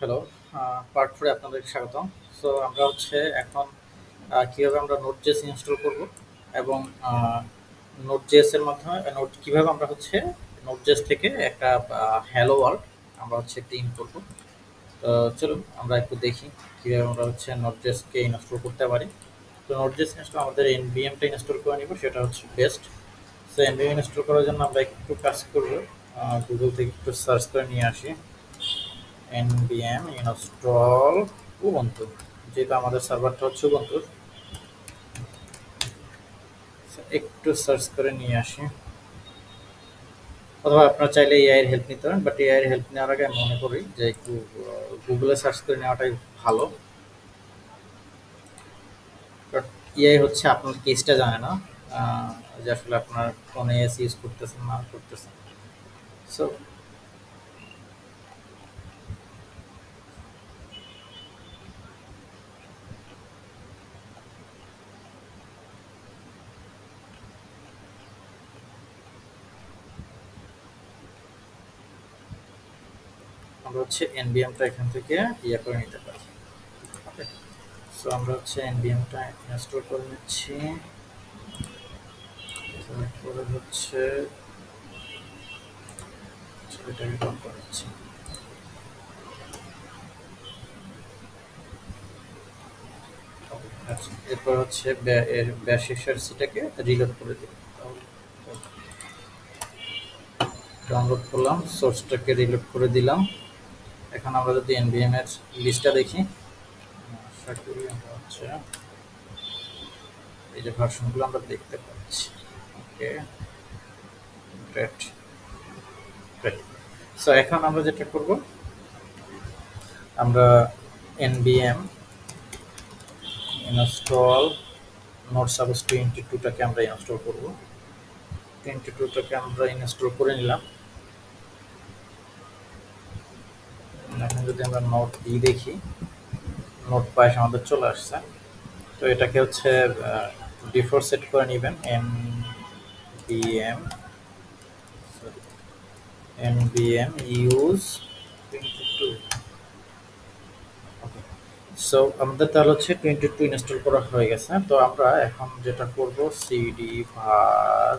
Hello, part 4 এ আপনাদেরকে স্বাগতম। So আমরা হচ্ছে এখন কিভাবে আমরা Node.js ইনস্টল করব এবং আ Node.js এর মাধ্যমে কিভাবে আমরা হচ্ছে Node.js থেকে একটা hello world আমরা হচ্ছে প্রিন্ট করব। তো চলুন আমরা একটু দেখি কিভাবে আমরা হচ্ছে Node.js কে ইনস্টল করতে পারি। তো Node.js ইনস্টল আমাদের npm টা ইনস্টল করে নিব, সেটা হচ্ছে বেস্ট। সো npm ইনস্টল করার জন্য আমরা একটু কাজ করব। গুগল থেকে একটু সার্চ করে নিয়ে আসি npm install ubuntu, যেহেতু আমাদের সার্ভারটা হচ্ছে ubuntu। একটু সার্চ করে নিয়ে আসি, অথবা আপনারা চাইলে এআই এর হেল্প নিতে পারেন, বাট এআই এর হেল্প নেওয়ার আগে আমি মনে করি যে একটু গুগলে সার্চ করে নেওয়াটাই ভালো। বাট এআই হচ্ছে আপনার কেসটা জানে না, যে আসলে আপনার কোন এএস ইউজ করতেছেন না করতেছেন। সো আমরা হচ্ছে npm টা এখান থেকে ইয়ে করে নিতে পারি। ওকে, সো আমরা হচ্ছে npm টা ইনস্টল করে নিচ্ছি। তারপরে হচ্ছে এটাকে ডাউন করাচ্ছি। আচ্ছা, এরপর হচ্ছে এর ব্যাশের সিটাকে রিলোড করে দিই। ডাউনলোড করলাম, সোর্সটাকে রিলোড করে দিলাম। এখন আমরা যদি npm এর লিস্টটা দেখি, আশা করি আমরা হচ্ছে এই যে ভার্সনগুলো আমরা দেখতে পাচ্ছি। ওকে, গ্রেট গ্রেট। সো এখন আমরা যেটা করব, আমরা npm ইনস্টল নোড সাপোজ 22 টাকে আমরা ইনস্টল করব। 22 টাকে আমরা ইনস্টল করে নিলাম। এখন যদি আমরা নোড ই দেখি, নোড পাইস আমাদের চলে আসছে। তো এটাকে হচ্ছে ডিফল্ট সেট করে নেবেন npm use 22। ওকে, সো আমাদের তাহলে হচ্ছে 22 ইনস্টল করা হয়ে গেছে। তো আমরা এখন যেটা করব, cd var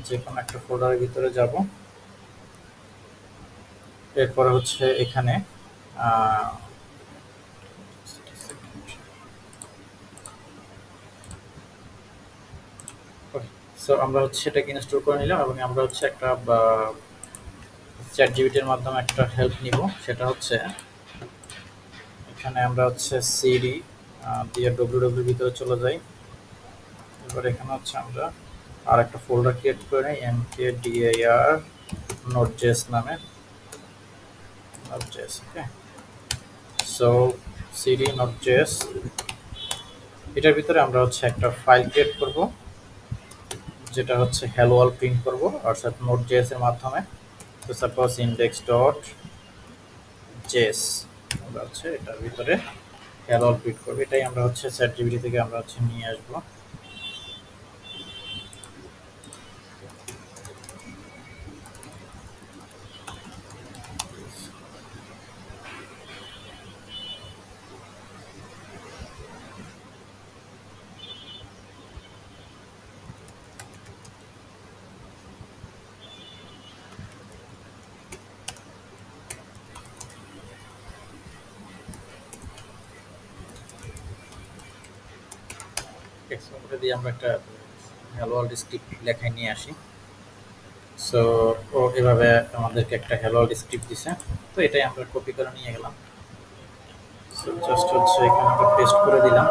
যে কোনো একটা ফোল্ডারের ভিতরে যাব। এরপরে হচ্ছে এখানে সো আমরা হচ্ছে এটাকে ইনস্টল করে নিলাম এবং আমরা হচ্ছে একটা চ্যাট জিপিটির মাধ্যমে একটা হেল্প নিব। সেটা হচ্ছে এখানে আমরা হচ্ছে সিডি দিয়ে www ভিতরে চলে যাই। এবার এখানে হচ্ছে আমরা আর একটা ফোল্ডার ক্রিয়েট করে নিই mkdir node.js নামে, node.js। ওকে, সো সিডি node.js, এটার ভিতরে আমরা হচ্ছে একটা ফাইল ক্রিয়েট করব, যেটা হচ্ছে hello world প্রিন্ট করব অর্থাৎ node.js এর মাধ্যমে। তো সাপোজ index.js আমরা হচ্ছে এটার ভিতরে hello world প্রিন্ট করব। এটাই আমরা হচ্ছে চ্যাট জিপিটি থেকে আমরা হচ্ছে নিয়ে আসবো। এক্সপোর্টে দিয়ে আমরা একটা hello world স্ক্রিপ্ট লেখায় নিয়ে আসি। সো ও এভাবে আমাদেরকে একটা hello world স্ক্রিপ্ট দিছে। তো এটাই আমরা কপি করে নিয়ে গেলাম। সো জাস্ট হচ্ছে এখানে আমরা পেস্ট করে দিলাম।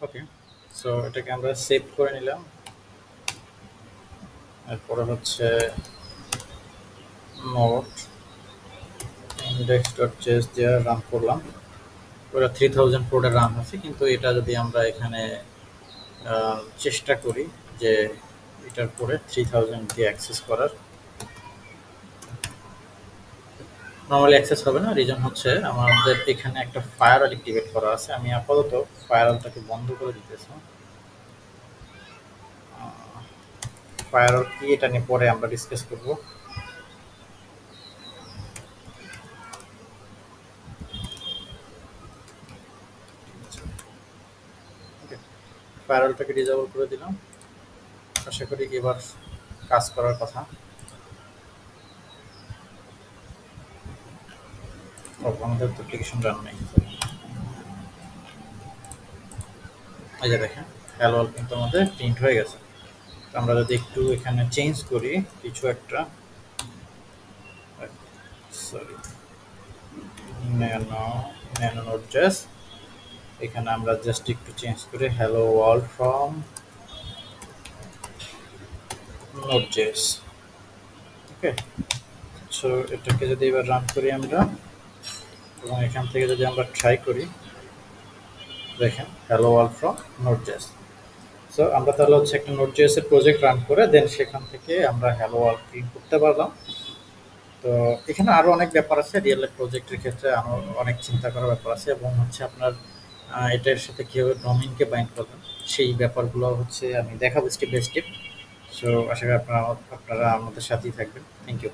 ওকে, সো এটাকে আমরা সেভ করে নিলাম। এরপরে হচ্ছে নোড index.js দিয়ে রান করলাম। ওটা 3000 কোডে রান আছে, কিন্তু এটা যদি আমরা এখানে চেষ্টা করি যে এটার পরে 3000 দিয়ে অ্যাক্সেস করার, নরমালি অ্যাক্সেস হবে না। রিজন হচ্ছে আমাদের এখানে একটা ফায়ারওয়াল অ্যাক্টিভেট করা আছে। আমি আপাতত ফায়ারওয়ালটাকে বন্ধ করে দিতেছি। ফায়ারওয়াল কি এটা নিয়ে পরে আমরা ডিসকাস করব। ওকে, ফায়ারওয়ালটাকে ডিসেবল করে দিলাম। আশা করি এবার কাজ করার কথা। আমাদের তো অ্যাপ্লিকেশন রান নেই। এই যে দেখেন হ্যালো ওয়ার্ল্ড কিন্তু আমাদের প্রিন্ট হয়ে গেছে। আমরা যদি একটু এখানে চেঞ্জ করি কিছু একটা, sorry, nano nano note just, এখানে আমরা জাস্ট একটু চেঞ্জ করে hello world from node JS. Okay, so এটাকে যদি এবার রান করি আমরা এবং এখান থেকে যদি আমরা ট্রাই করি, দেখেন hello world from node JS. So আমরা তাহলে হচ্ছে একটা নোট জেস এর প্রজেক্ট রান করে দেন সেখান থেকে আমরা হ্যালো ওয়ার্ল্ড প্রিন্ট করতে পারলাম। তো এখানে আরো অনেক ব্যাপার আছে রিয়েল লাইফ প্রজেক্টের ক্ষেত্রে, আরো অনেক চিন্তা করার ব্যাপার আছে এবং হচ্ছে আপনার এটার সাথে কিভাবে ডোমেইনকে বাইন্ড করবেন সেই ব্যাপারগুলো হচ্ছে আমি দেখাবো স্টেপ বাই স্টেপ। সো আশা করি আপনারা আমাদের সাথেই থাকবেন। Thank you.